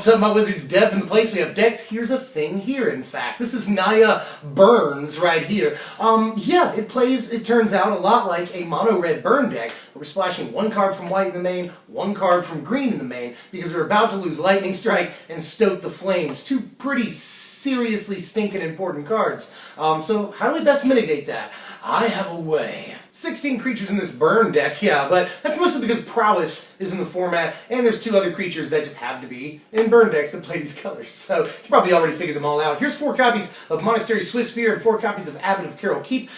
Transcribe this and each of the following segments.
What's up, my wizards? Dev from the place we have decks. Here's a thing here, in fact. This is Naya Burns right here. Yeah, it turns out a lot like a mono-red burn deck. We're splashing one card from white in the main, one card from green in the main, because we're about to lose Lightning Strike and Stoke the Flames. Two pretty seriously stinking important cards. So how do we best mitigate that? I have a way. 16 creatures in this burn deck, yeah, but that's mostly because prowess is in the format, and there's two other creatures that just have to be in burn decks that play these colors. So you probably already figured them all out. Here's 4 copies of Monastery Swiftspear and 4 copies of Abbot of Carol Keep.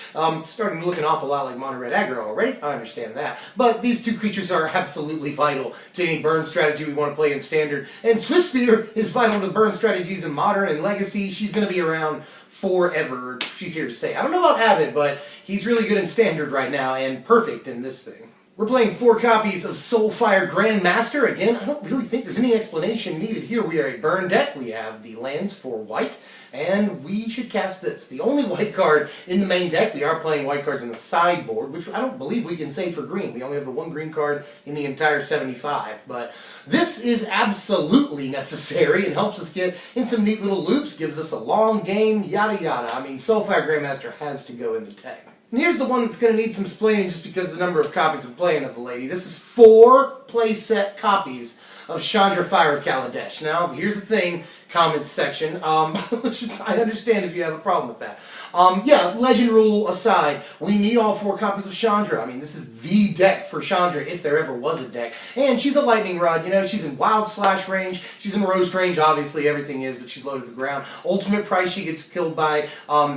Starting to look an awful lot like mono red aggro already. I understand that. But these two creatures are absolutely vital to any burn strategy we want to play in Standard. And Swiftspear is vital to burn strategies in Modern and Legacy. She's going to be around forever. She's here to stay. I don't know about Abbott, but he's really good in Standard right now and perfect in this thing. We're playing 4 copies of Soulfire Grandmaster. Again, I don't really think there's any explanation needed here. We are a burn deck. We have the lands for white, and we should cast this. The only white card in the main deck. We are playing white cards in the sideboard, which I don't believe we can say for green. We only have the 1 green card in the entire 75, but this is absolutely necessary and helps us get in some neat little loops, gives us a long game, yada yada. I mean, Soulfire Grandmaster has to go in the deck. And here's the one that's going to need some explaining just because of the number of copies of playing of the lady. This is 4 playset copies of Chandra Fire of Kaladesh. Now, here's the thing, comments section, which I understand if you have a problem with that. Yeah, legend rule aside, we need all 4 copies of Chandra. I mean, this is the deck for Chandra if there ever was a deck. And she's a lightning rod, you know, she's in wild slash range, she's in roast range, obviously everything is, but she's low to the ground. Ultimate price, she gets killed by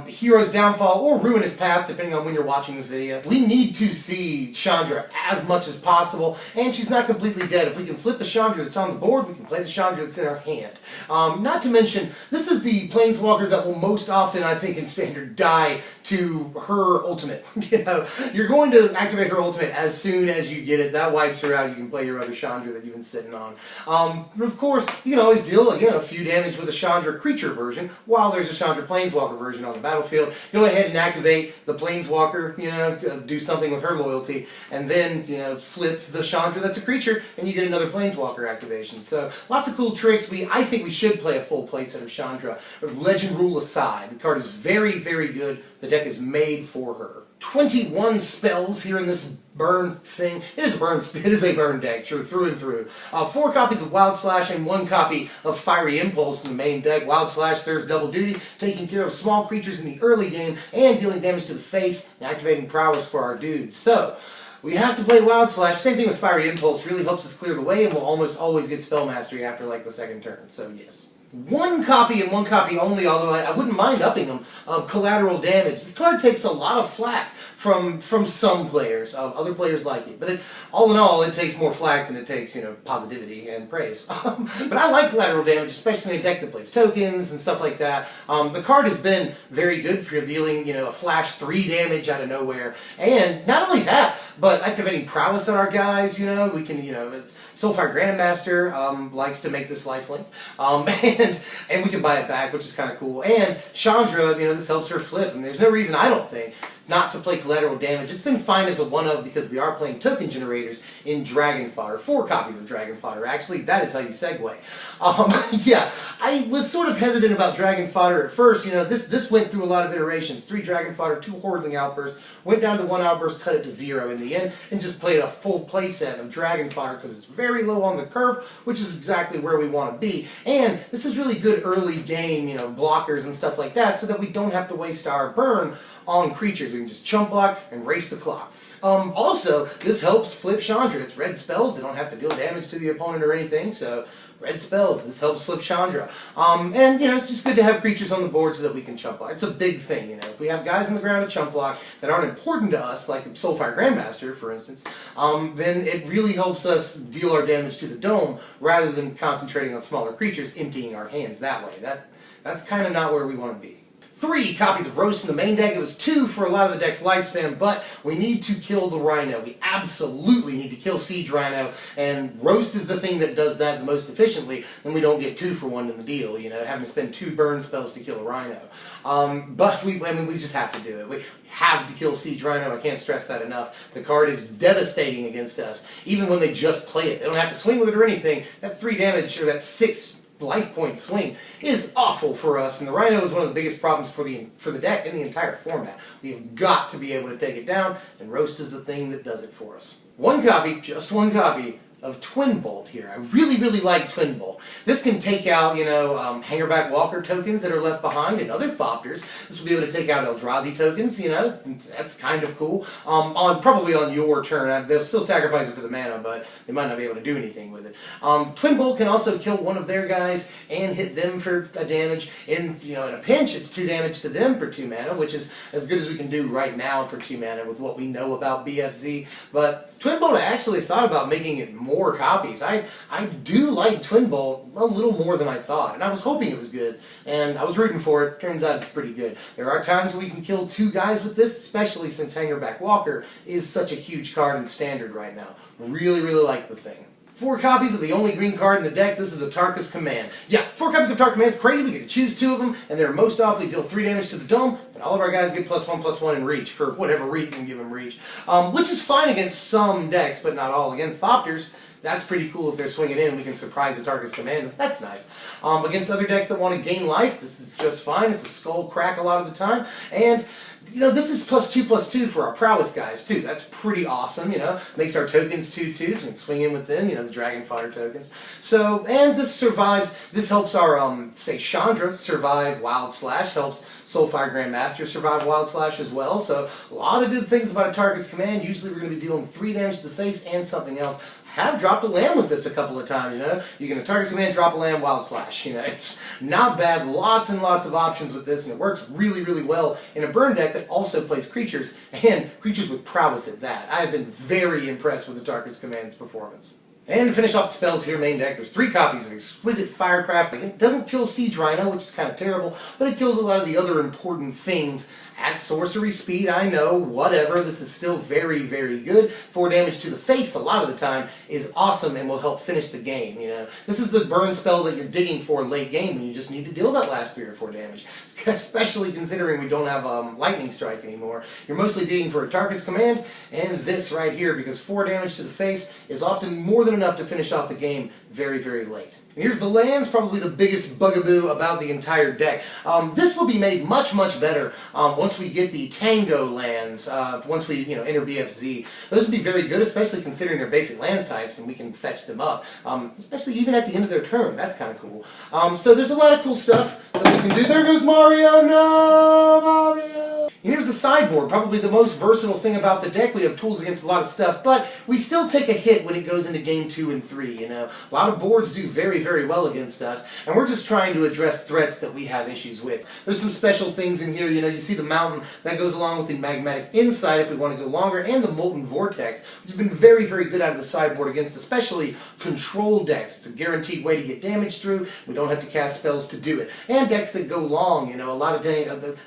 Hero's Downfall or Ruinous Path, depending on when you're watching this video. We need to see Chandra as much as possible, and she's not completely dead. If we can flip the Chandra that's on the board, we can play the Chandra that's in our hand. Not to mention, this is the Planeswalker that will most often, I think, in Standard, die to her ultimate. You know, you're going to activate her ultimate as soon as you get it. That wipes her out. You can play your other Chandra that you've been sitting on. Of course, you can always deal, again, a few damage with a Chandra creature version while there's a Chandra Planeswalker version on the battlefield. Go ahead and activate the Planeswalker, you know, to do something with her loyalty, and then, you know, flip the Chandra that's a creature, and you get another Planeswalker activation. So, lots of cool tricks. I think we should play a full playset of Chandra. Legend rule aside, the card is very, very good. The deck is made for her. 21 spells here in this burn thing. It is a burn deck, sure, through and through. 4 copies of Wild Slash and 1 copy of Fiery Impulse in the main deck. Wild Slash serves double duty, taking care of small creatures in the early game and dealing damage to the face and activating prowess for our dudes. So, we have to play Wild Slash. Same thing with Fiery Impulse. Really helps us clear the way, and we'll almost always get Spell Mastery after like the 2nd turn. So yes. 1 copy and 1 copy only, although I wouldn't mind upping them, of Collateral Damage. This card takes a lot of flack from some players. Other players like it. But all in all, it takes more flack than it takes, you know, positivity and praise. But I like Collateral Damage, especially in a deck that plays tokens and stuff like that. The card has been very good for dealing, you know, a flash 3 damage out of nowhere. And not only that, but activating prowess on our guys, you know, we can, you know, it's Soulfire Grandmaster likes to make this lifelink. And we can buy it back, which is kind of cool. And Chandra, you know, this helps her flip. And there's no reason, I don't think, not to play Collateral Damage. It's been fine as a one-of because we are playing token generators in Dragon Fodder. 4 copies of Dragon Fodder. Actually, that is how you segue. Yeah, I was sort of hesitant about Dragon Fodder at first. You know, this went through a lot of iterations. 3 Dragon Fodder, 2 Hordeling Outbursts, went down to 1 Outburst, cut it to 0 in the end, and just played a full playset of Dragon Fodder because it's very low on the curve, which is exactly where we want to be. And this is really good early game, you know, blockers and stuff like that, so that we don't have to waste our burn on creatures. We can just chump block and race the clock. Also, this helps flip Chandra. It's red spells. They don't have to deal damage to the opponent or anything, so red spells. This helps flip Chandra. And, you know, it's just good to have creatures on the board so that we can chump block. It's a big thing, you know. If we have guys on the ground to chump block that aren't important to us, like Soulfire Grandmaster, for instance, then it really helps us deal our damage to the dome rather than concentrating on smaller creatures, emptying our hands that way. That's kind of not where we want to be. 3 copies of Roast in the main deck. It was 2 for a lot of the deck's lifespan, but we need to kill the Rhino. We absolutely need to kill Siege Rhino, and Roast is the thing that does that the most efficiently, and we don't get 2 for 1 in the deal, you know, having to spend 2 burn spells to kill a Rhino. But we just have to do it. We have to kill Siege Rhino. I can't stress that enough. The card is devastating against us, even when they just play it. They don't have to swing with it or anything. That 3 damage, or that 6 life point swing is awful for us, and the Rhino is one of the biggest problems for the deck in the entire format. We have got to be able to take it down, and Roast is the thing that does it for us. One copy, just one copy, of Twin Bolt here. I really, really like Twin Bolt. This can take out, Hangerback Walker tokens that are left behind and other Thopters. This will be able to take out Eldrazi tokens, that's kind of cool. Probably on your turn. They'll still sacrifice it for the mana, but they might not be able to do anything with it. Twin Bolt can also kill one of their guys and hit them for a damage. In a pinch, it's 2 damage to them for 2 mana, which is as good as we can do right now for 2 mana with what we know about BFZ. But Twin Bolt, I actually thought about making it more copies. I do like Twin Bolt a little more than I thought, and I was hoping it was good, and I was rooting for it. Turns out it's pretty good. There are times we can kill 2 guys with this, especially since Hangerback Walker is such a huge card in Standard right now. Really, really like the thing. 4 copies of the only green card in the deck. This is a Tarkus Command. Yeah, 4 copies of Tarkus Command is crazy. We get to choose 2 of them, and they're most awfully deal 3 damage to the dome, and all of our guys get +1/+1 in reach, for whatever reason, give them reach. Which is fine against some decks, but not all. Again, Thopters, that's pretty cool if they're swinging in. We can surprise the Tarkus Command. That's nice. Against other decks that want to gain life, this is just fine. It's a skull crack a lot of the time, and this is +2/+2 for our prowess guys, too. That's pretty awesome, Makes our tokens 2/2s. We can swing in with them, the Dragon Fodder tokens. So, and this survives, this helps our, say, Chandra survive Wild Slash, helps Soulfire Grandmaster survive Wild Slash as well. So, a lot of good things about a Tarkus Command. Usually we're going to be dealing 3 damage to the face and something else. Have dropped a land with this a couple of times, You can Tarkus Command, drop a land, Wild Slash, It's not bad. Lots and lots of options with this, and it works really, really well in a burn deck that also plays creatures, and creatures with prowess at that. I've been very impressed with the Tarkus Command's performance. And to finish off the spells here, main deck, there's 3 copies of Exquisite Firecraft. It doesn't kill Siege Rhino, which is kind of terrible, but it kills a lot of the other important things at sorcery speed. I know, whatever. This is still very, very good. 4 damage to the face a lot of the time is awesome and will help finish the game, This is the burn spell that you're digging for late game when you just need to deal that last 3 or 4 damage. Especially considering we don't have Lightning Strike anymore. You're mostly digging for a Tarkus Command and this right here, because 4 damage to the face is often more than enough to finish off the game very, very late. And here's the lands, probably the biggest bugaboo about the entire deck. This will be made much, much better once we get the Tango lands, once we enter BFZ. Those would be very good, especially considering their basic lands types, and we can fetch them up, especially even at the end of their turn. That's kind of cool. So there's a lot of cool stuff that we can do. There goes Mario! No, Mario! And here's the sideboard, probably the most versatile thing about the deck. We have tools against a lot of stuff, but we still take a hit when it goes into game 2 and 3, A lot of boards do very, very well against us, and we're just trying to address threats that we have issues with. There's some special things in here, you see the mountain, that goes along with the Magmatic Insight if we want to go longer, and the Molten Vortex, which has been very, very good out of the sideboard against especially control decks. It's a guaranteed way to get damage through. We don't have to cast spells to do it. And decks that go long, a lot of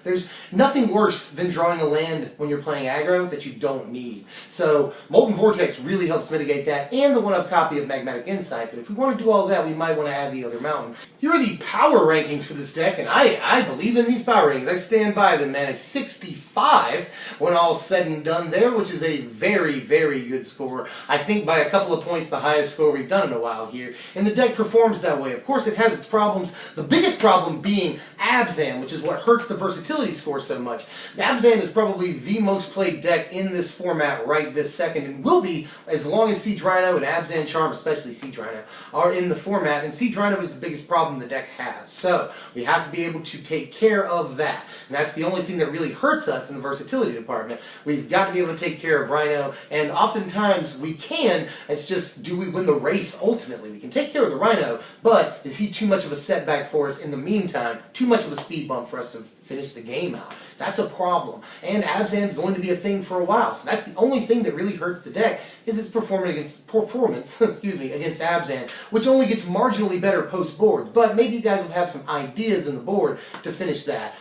there's nothing worse than drawing a land when you're playing aggro that you don't need. So Molten Vortex really helps mitigate that, and the one-of copy of Magmatic Insight. But if we want to do all that, we might want to add the other mountain. Here are the power rankings for this deck, and I believe in these power rankings. I stand by them, man. A 65 when all's said and done there, which is a very, very good score. I think by a couple of points the highest score we've done in a while here. And the deck performs that way. Of course, it has its problems. The biggest problem being Abzan, which is what hurts the versatility score so much. Abzan is probably the most played deck in this format right this second, and will be as long as Siege Rhino and Abzan Charm, especially Siege Rhino, are in the format. And Siege Rhino is the biggest problem the deck has. So we have to be able to take care of that. And that's the only thing that really hurts us in the versatility department. We've got to be able to take care of Rhino, and oftentimes we can. It's just, do we win the race ultimately? We can take care of the Rhino, but is he too much of a setback for us in the meantime? Too much of a speed bump for us to finish the game out? That's a problem. And Abzan's going to be a thing for a while. So that's the only thing that really hurts the deck, is its performance against Abzan, which only gets marginally better post-boards. But maybe you guys will have some ideas in the board to finish that.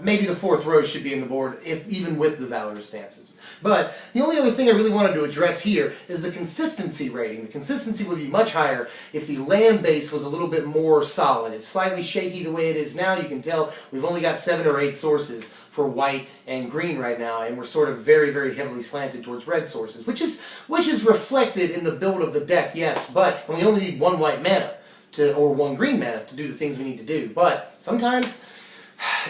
Maybe the 4th row should be in the board, even with the Valorous Stances. But the only other thing I really wanted to address here is the consistency rating. The consistency would be much higher if the land base was a little bit more solid. It's slightly shaky the way it is now. You can tell we've only got 7 or 8 sources for white and green right now, and we're sort of very, very heavily slanted towards red sources, which is reflected in the build of the deck, yes, but we only need 1 white mana. or 1 green mana to do the things we need to do. But sometimes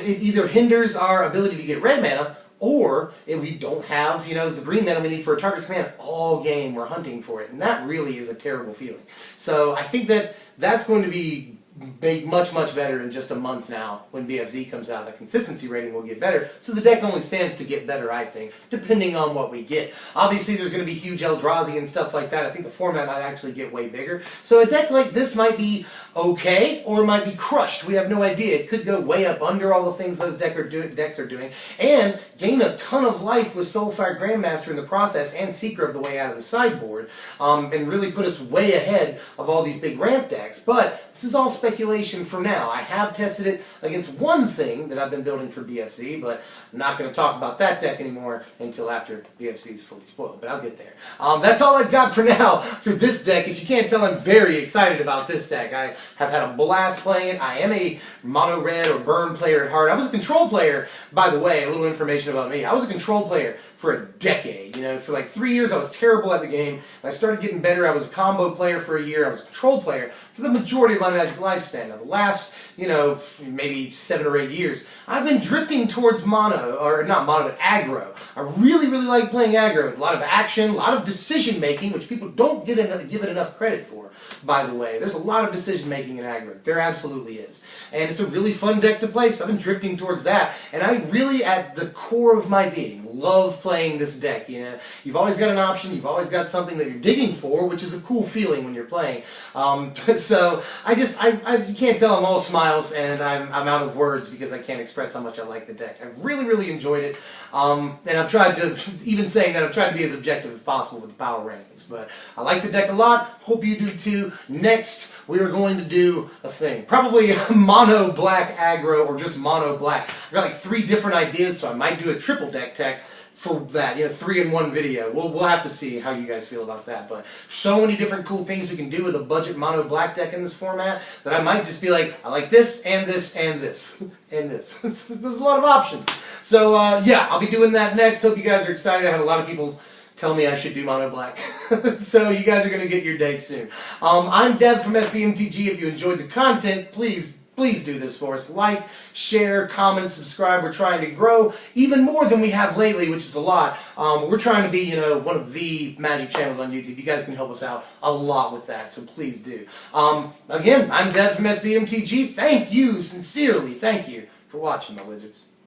it either hinders our ability to get red mana, or if we don't have, the green mana we need for a target's command all game, we're hunting for it. And that really is a terrible feeling. So I think that's going to be made much, much better in just a month now when BFZ comes out. The consistency rating will get better. So the deck only stands to get better, I think, depending on what we get. Obviously, there's going to be huge Eldrazi and stuff like that. I think the format might actually get way bigger. So a deck like this might be okay, or it might be crushed. We have no idea. It could go way up under all the things those decks are doing, and gain a ton of life with Soulfire Grandmaster in the process, and Seeker of the Way out of the sideboard, and really put us way ahead of all these big ramp decks. But this is all speculation for now. I have tested it against one thing that I've been building for BFZ, but I'm not going to talk about that deck anymore until after BFZ is fully spoiled, but I'll get there. That's all I've got for now for this deck. If you can't tell, I'm very excited about this deck. I have had a blast playing it. I am a mono red or burn player at heart. I was a control player, by the way, a little information about me. I was a control player for a decade. For like 3 years I was terrible at the game, and I started getting better. I was a combo player for a year. I was a control player for the majority of my Magic lifespan. Now the last, maybe 7 or 8 years, I've been drifting towards mono, or not mono, but aggro. I really, really like playing aggro with a lot of action, a lot of decision making, which people don't give it enough credit for, by the way. There's a lot of decision making in aggro. There absolutely is. And it's a really fun deck to play, so I've been drifting towards that. And I really, at the core of my being, love playing this deck. You've always got an option, you've always got something that you're digging for, which is a cool feeling when you're playing. So you can't tell, I'm all smiles, and I'm out of words because I can't express how much I like the deck. I've really, really enjoyed it. And I've tried to, even saying that, I've tried to be as objective as possible with the power rankings. But I like the deck a lot. Hope you do too. Next, we are going to do a thing. Probably mono black aggro, or just mono black. I've got like 3 different ideas, so I might do a triple deck tech for that, 3-in-1 video. We'll have to see how you guys feel about that. But so many different cool things we can do with a budget mono black deck in this format that I might just be like, I like this, and this, and this, and this. There's a lot of options. So yeah, I'll be doing that next. Hope you guys are excited. I had a lot of people tell me I should do mono black. So you guys are going to get your day soon. I'm Dev from SBMTG. If you enjoyed the content, please do this for us. Like, share, comment, subscribe. We're trying to grow even more than we have lately, which is a lot. We're trying to be, one of the Magic channels on YouTube. You guys can help us out a lot with that, so please do. Again, I'm Dev from SBMTG. Thank you, sincerely, thank you for watching, my wizards.